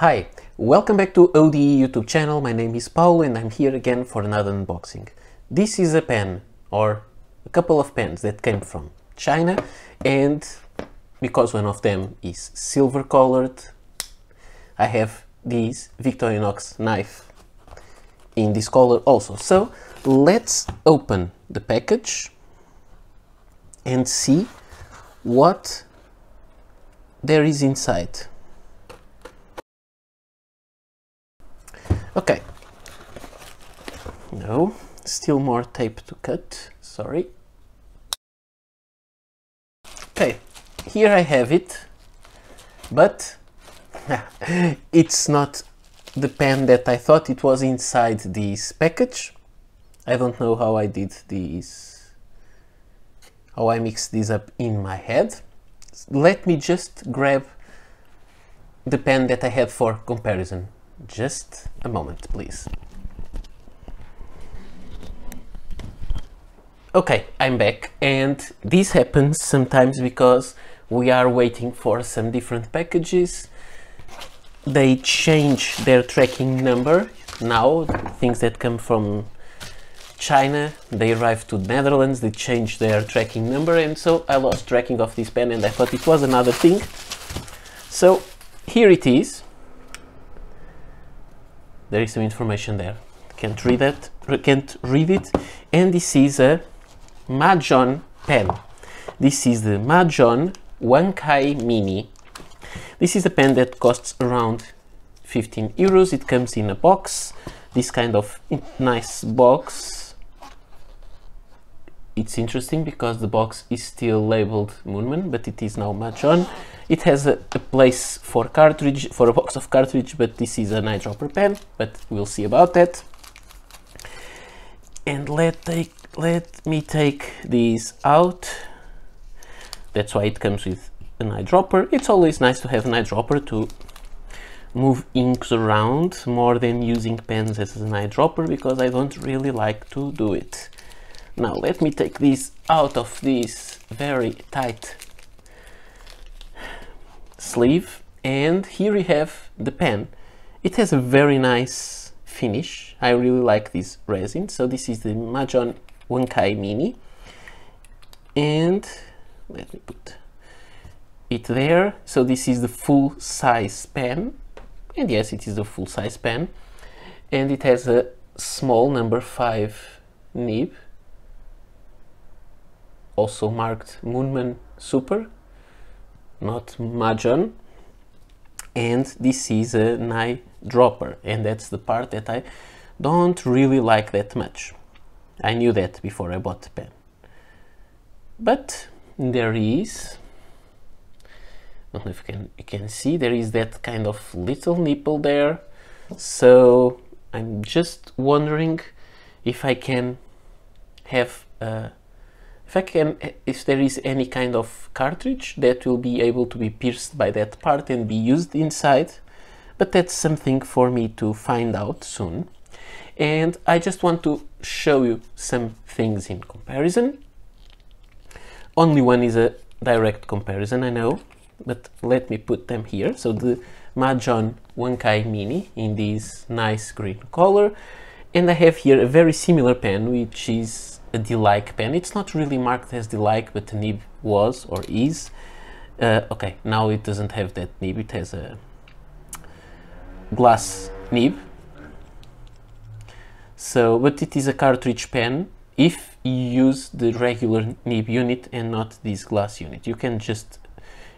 Hi, welcome back to ODE YouTube channel. My name is Paulo and I'm here again for another unboxing. This is a pen, or a couple of pens that came from China, and because one of them is silver colored, I have this Victorinox knife in this color also. So let's open the package and see what there is inside. Okay, no, still more tape to cut, sorry. Okay, here I have it, but it's not the pen that I thought it was inside this package. I don't know how I did this, how I mixed this up in my head. Let me just grab the pen that I had for comparison. Just a moment, please. Okay, I'm back, and this happens sometimes because we are waiting for some different packages. They change their tracking number now. Things that come from China, they arrive to the Netherlands, they change their tracking number, and so I lost tracking of this pen and I thought it was another thing. So here it is. There is some information there. Can't read it, and this is a Majohn pen. This is the Majohn Wancai Mini. This is a pen that costs around 15 euros. It comes in a box, this kind of nice box. It's interesting because the box is still labeled Moonman, but it is now Majohn. It has a place for cartridge, for a box of cartridge, but this is an eyedropper pen, but we'll see about that. And let me take these out. That's why it comes with an eyedropper. It's always nice to have an eyedropper to move inks around more than using pens as an eyedropper, because I don't really like to do it. Now let me take this out of this very tight sleeve, and here we have the pen. It has a very nice finish. I really like this resin. So this is the Majohn Wancai Mini, and let me put it there. So this is the full size pen, and yes, it is a full size pen, and it has a small number 5 nib, also marked Moonman Super, not Majohn, and this is an eyedropper, and that's the part that I don't really like that much. I knew that before I bought the pen, but there is, I don't know if you can see, there is that kind of little nipple there. So I'm just wondering if I can have if there is any kind of cartridge that will be able to be pierced by that part and be used inside, but that's something for me to find out soon. And I just want to show you some things in comparison. Only one is a direct comparison, I know, but let me put them here. So the Majohn Wancai Mini in this nice green color, and I have here a very similar pen, which is a Delike pen. It's not really marked as Delike, but the nib was or is. Okay, now it doesn't have that nib, it has a glass nib. So, but it is a cartridge pen if you use the regular nib unit and not this glass unit. You can just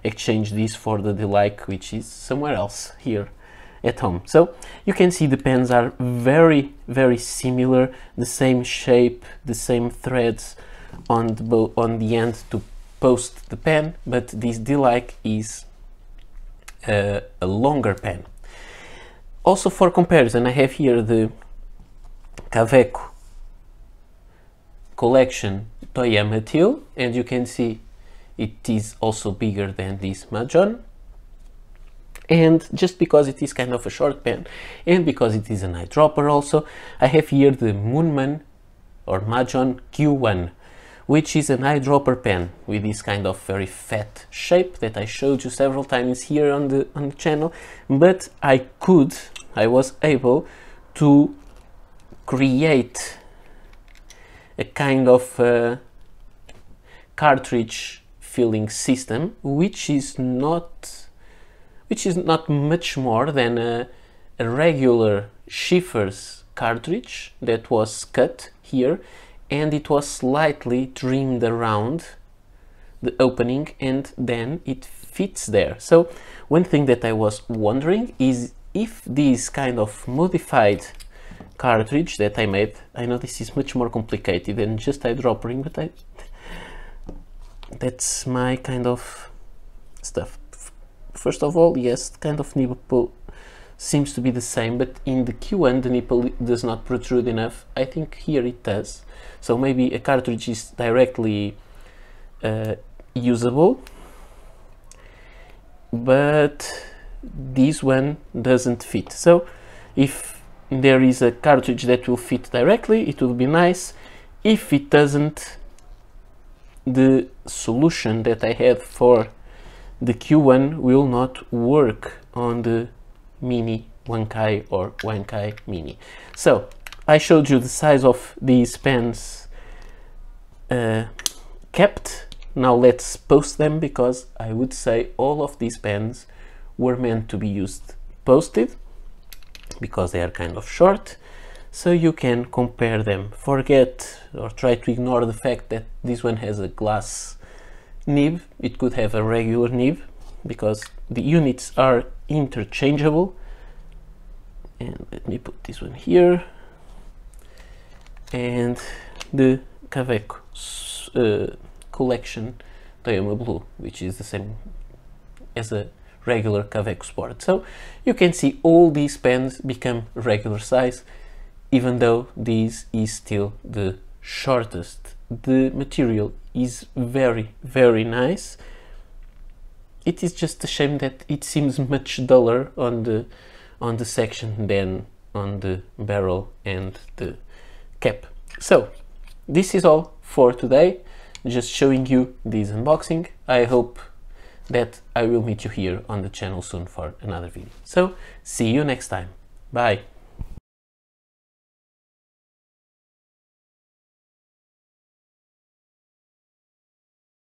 exchange this for the Delike, which is somewhere else here at home. So you can see the pens are very, very similar, the same shape, the same threads on the end to post the pen, but this Delike is a longer pen. Also for comparison, I have here the Kaweco collection Toyama Teal, and you can see it is also bigger than this Majohn. And just because it is kind of a short pen, and because it is an eyedropper also, I have here the Moonman or Majohn Q1, which is an eyedropper pen with this kind of very fat shape that I showed you several times here on the channel. But I was able to create a kind of cartridge filling system, which is not much more than a regular Schiffer's cartridge that was cut here, and it was slightly trimmed around the opening, and then it fits there. So one thing that I was wondering is if this kind of modified cartridge that I made, I know this is much more complicated than just eyedroppering, but that's my kind of stuff. First of all, yes, kind of nipple seems to be the same, but in the Q1 the nipple does not protrude enough. I think here it does. So maybe a cartridge is directly usable, but this one doesn't fit. So if there is a cartridge that will fit directly, it will be nice. If it doesn't, the solution that I had for the Q1 will not work on the Mini Wancai or Wancai Mini. So I showed you the size of these pens kept. Now let's post them, because I would say all of these pens were meant to be used posted, because they are kind of short, so you can compare them. Forget or try to ignore the fact that this one has a glass nib. It could have a regular nib, because the units are interchangeable. And let me put this one here, and the Kaweco collection Toyama Blue, which is the same as a regular Kaweco Sport. So you can see all these pens become regular size, even though this is still the shortest. The material is very, very nice. It is just a shame that it seems much duller on the section than on the barrel and the cap. So this is all for today, just showing you this unboxing. I hope that I will meet you here on the channel soon for another video. So see you next time. Bye.